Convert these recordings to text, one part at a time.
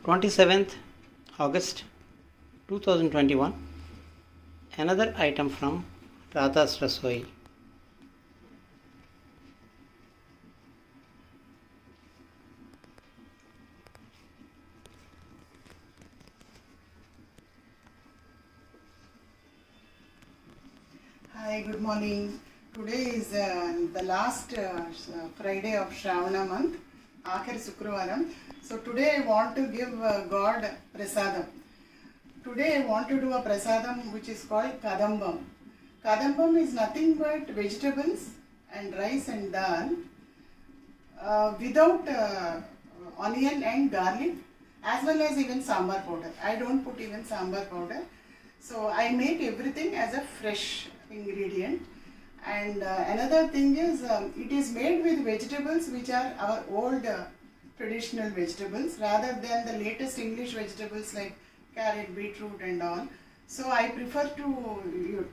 27th August 2021. Another item from Radha's Rasoi. Hi, good morning. Today is the last Friday of Shravana month, Akhir Sukravaram. So today I want to give God prasadam. Today I want to do a prasadam which is called kadambam. Kadambam is nothing but vegetables and rice and dal without onion and garlic, as well as even sambar powder. I don't put even sambar powder. So I make everything as a fresh ingredient. And another thing is it is made with vegetables which are our old traditional vegetables rather than the latest English vegetables like carrot, beetroot and all. So I prefer to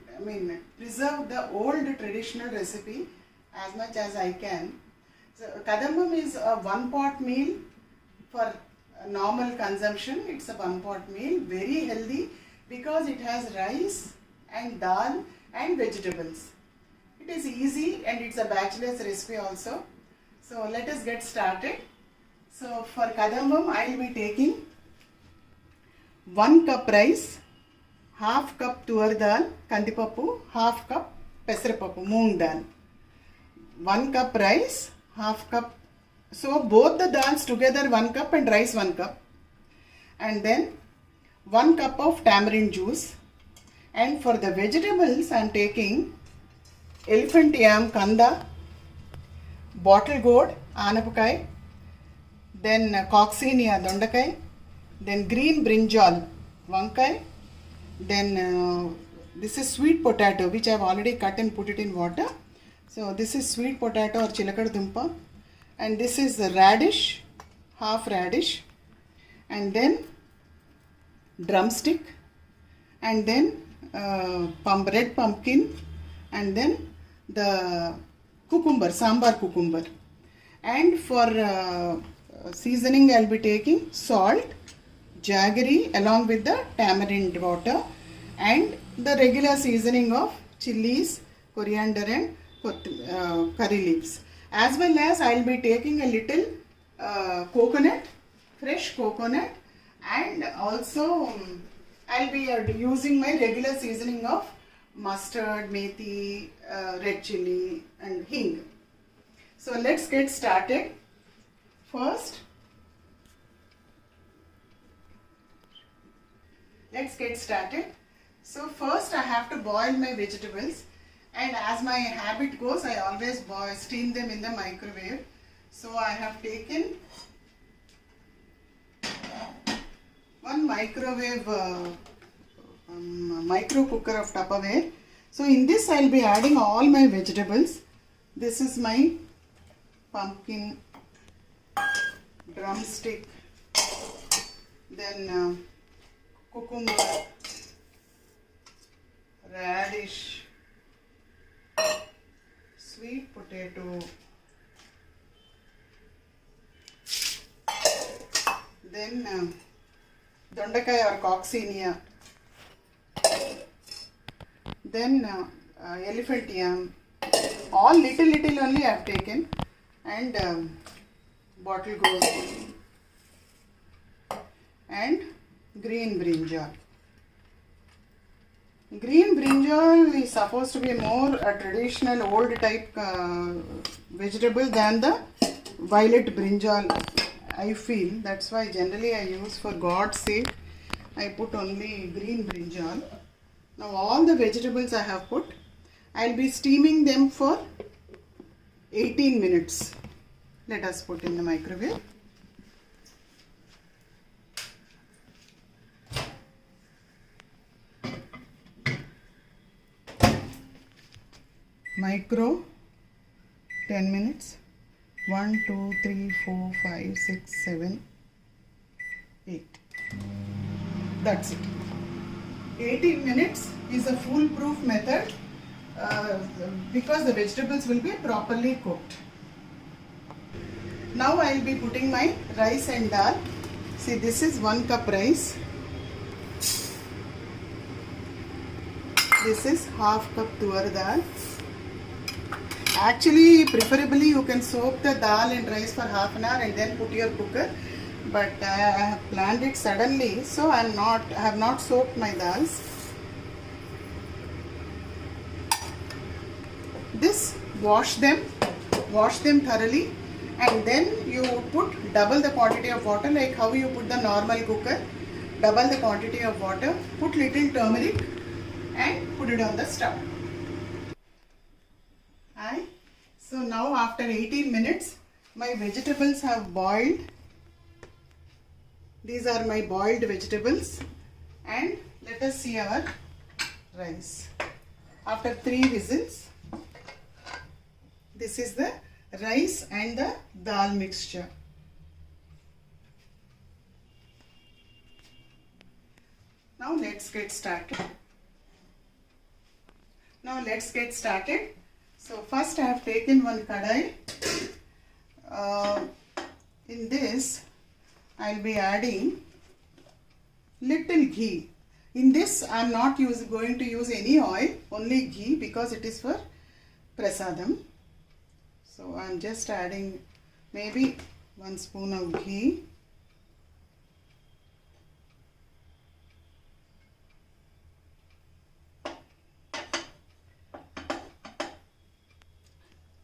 preserve the old traditional recipe as much as I can. So kadambam is a one pot meal for normal consumption. It's a one pot meal, very healthy because it has rice and dal and vegetables. It is easy and it's a bachelor's recipe also. So let us get started. So for kadambam I will be taking 1 cup rice, half cup tuvar dal, kandipappu, half cup pesarapappu, moong dal. 1 cup rice, half cup. So both the dals together 1 cup and rice 1 cup. And then 1 cup of tamarind juice. And for the vegetables I am taking elephant yam kanda, bottle gourd anapakai, then coccinia dondakai, then green brinjal vankai, then this is sweet potato which I have already cut and put it in water. So this is sweet potato or chilakada dumpa, and this is the radish, half radish, and then drumstick, and then red pumpkin, and then the cucumber, sambar cucumber. And for seasoning I will be taking salt, jaggery along with the tamarind water, and the regular seasoning of chilies, coriander and curry leaves. As well as I will be taking a little coconut, fresh coconut, and also I will be using my regular seasoning of mustard, methi, red chili and hing. So let's get started. First, So first I have to boil my vegetables, and as my habit goes I always steam them in the microwave. So I have taken one microwave micro cooker of Tupperware. So in this I will be adding all my vegetables. This is my pumpkin, drumstick, then cucumber, radish, sweet potato, then dondakai or coccinia, then elephant yam, all little only I have taken, and bottle gourd and green brinjal. Green brinjal is supposed to be more a traditional old type vegetable than the violet brinjal, I feel. That's why generally I use, for God's sake, I put only green brinjal. Now all the vegetables I have put, I will be steaming them for 18 minutes. Let us put in the microwave. Micro 10 minutes. 1, 2, 3, 4, 5, 6, 7, 8. That's it. 18 minutes is a foolproof method because the vegetables will be properly cooked. Now I will be putting my rice and dal. See, this is 1 cup rice. This is half cup tuar dal. Actually, preferably you can soak the dal and rice for half an hour and then put your cooker. But I have planned it suddenly, so I have not soaked my dals. This, wash them thoroughly, and then you put double the quantity of water, like how you put the normal cooker. Double the quantity of water, put little turmeric and put it on the stove. So now after 18 minutes, my vegetables have boiled. These are my boiled vegetables, and let us see our rice. After 3 whistles, this is the rice and the dal mixture. Now let's get started. So first I have taken one kadai. In this I will be adding little ghee. In this I am not going to use any oil, only ghee, because it is for prasadam. So I am just adding maybe 1 spoon of ghee.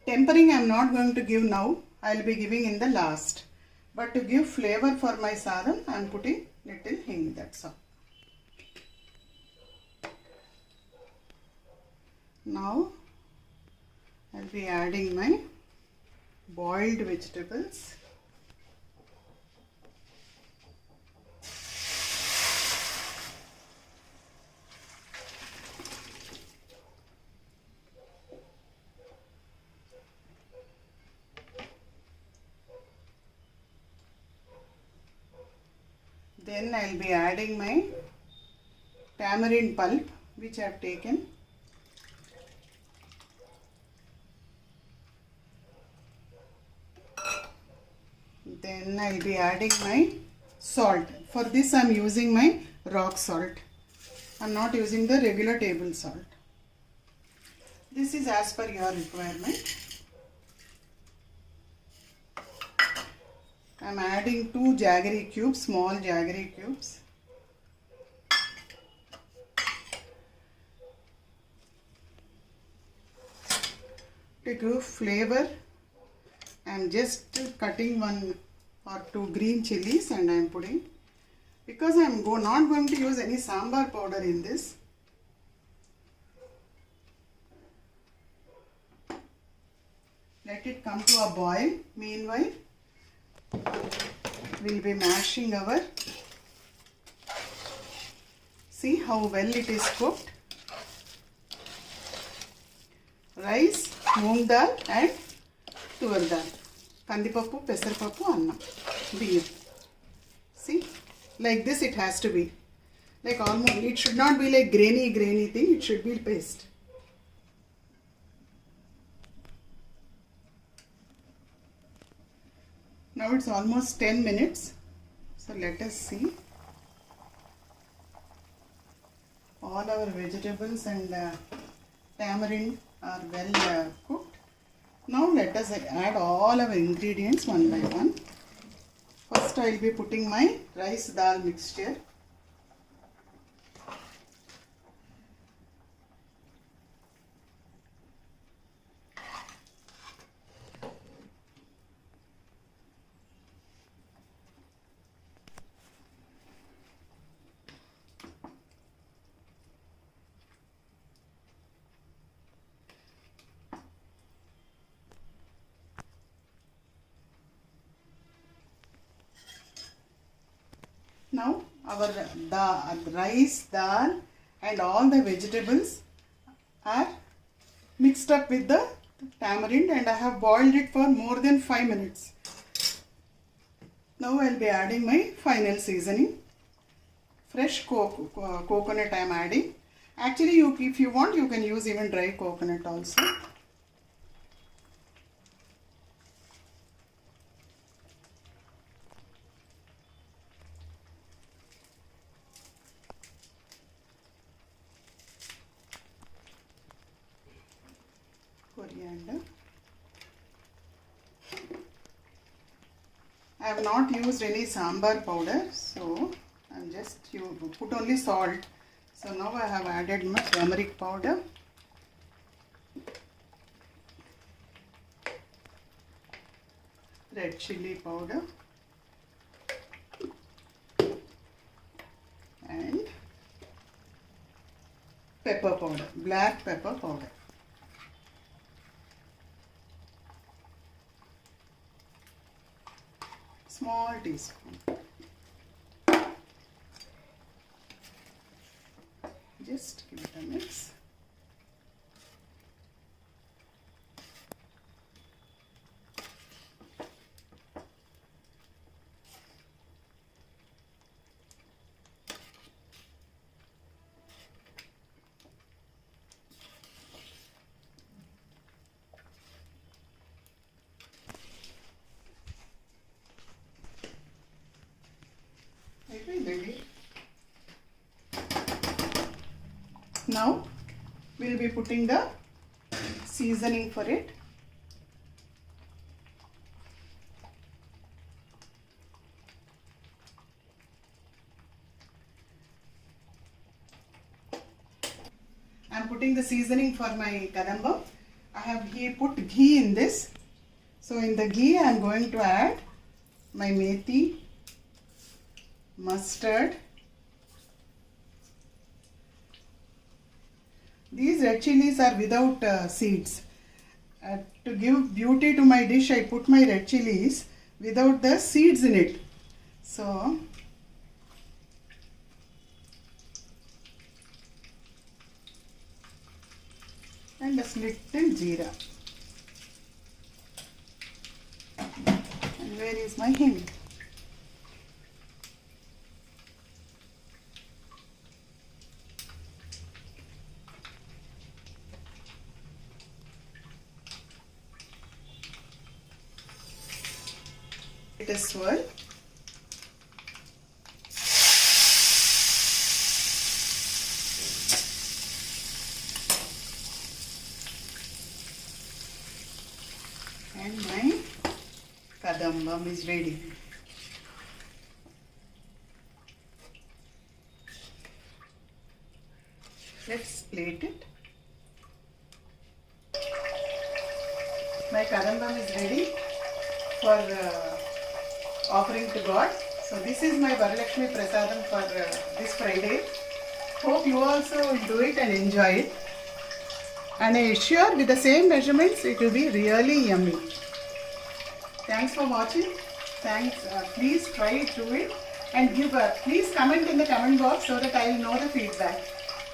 Tempering I am not going to give now, I will be giving in the last. But to give flavor for my sadam, I am putting little hing, that's all. Now I will be adding my boiled vegetables. Then I will be adding my tamarind pulp, which I have taken. Then I will be adding my salt. For this I am using my rock salt. I am not using the regular table salt. This is as per your requirement. I am adding 2 jaggery cubes, small jaggery cubes. To give flavor, I am just cutting 1 or 2 green chilies and I am putting, because I am not going to use any sambar powder in this. Let it come to a boil. Meanwhile, we will be mashing our, see how well it is cooked, rice, moong dal and tuvar dal, kandipappu, pesarapappu, annam, biyam. See, like this it has to be. Like almost, it should not be like grainy thing, it should be paste. Now it's almost 10 minutes. So let us see. All our vegetables and tamarind are well cooked. Now let us add all our ingredients one by one. First I will be putting my rice dal mixture. Now our rice, dal and all the vegetables are mixed up with the tamarind, and I have boiled it for more than 5 minutes. Now I will be adding my final seasoning. Fresh coconut I am adding. Actually, if you want, you can use even dry coconut also. have not used any sambar powder, so I'm just put only salt. So now I have added my turmeric powder, red chili powder, and pepper powder, black pepper powder. Small teaspoon. Just give it a mix. Ready. Now we'll be putting the seasoning for it. I'm putting the seasoning for my kadamba. I have here put ghee in this. So in the ghee I am going to add my methi, mustard. These red chilies are without seeds. To give beauty to my dish, I put my red chilies without the seeds in it. So and a little jeera. And where is my hing? It is swirl. And my kadambam is ready. Let's plate it. My kadambam is ready for offering to God. So this is my Varalakshmi Prasadam for this Friday. Hope you also will do it and enjoy it. And I assure with the same measurements it will be really yummy. Thanks for watching. Thanks. Please try it, do it, and give please comment in the comment box so that I will know the feedback.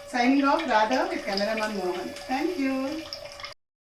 Signing off, Radha with cameraman Mohan. Thank you.